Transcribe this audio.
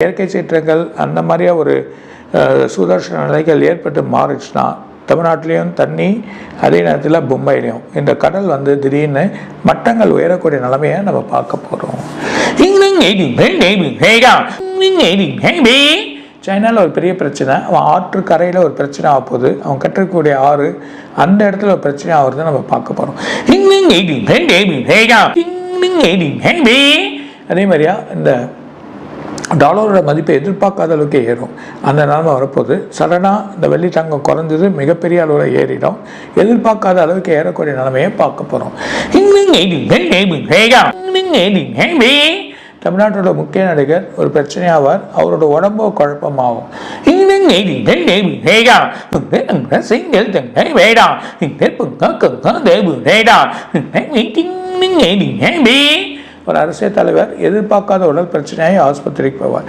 இயற்கை சீற்றங்கள் அந்த மாதிரியா ஒரு சுதர்ஷன நிலைகள் ஏற்பட்டு மாறிச்சுன்னா தமிழ்நாட்டிலையும் தண்ணி, அதே நேரத்தில் மும்பையிலையும் இந்த கடல் திடீர்னு மட்டங்கள் உயரக்கூடிய நிலைமையை நம்ம பார்க்க போகிறோம். சைனாவில் ஒரு பெரிய பிரச்சனை, அவன் ஆற்று கரையில் ஒரு பிரச்சனை ஆக போகுது, அவன் கட்டக்கூடிய ஆறு அந்த இடத்துல ஒரு பிரச்சனை ஆகுறத நம்ம பார்க்க போகிறோம். அதே மாதிரியா இந்த டாலரோட மதிப்பை எதிர்பார்க்காத அளவுக்கு ஏறும், அந்த நிலைமை வரப்போகுது. சடனாக இந்த வெள்ளி தங்கம் குறைஞ்சது மிகப்பெரிய அளவில் ஏறிடும், எதிர்பார்க்காத அளவுக்கு ஏறக்கூடிய நிலைமையை பார்க்க போகிறோம். தமிழ்நாட்டோட முக்கிய நடிகர் ஒரு பிரச்சனையாவார், அவரோட உடம்பு குழப்பமாகும். ஒரு அரசியல் தலைவர் எதிர்பார்க்காத உடல் பிரச்சனையாகி ஆஸ்பத்திரிக்கு போவார்.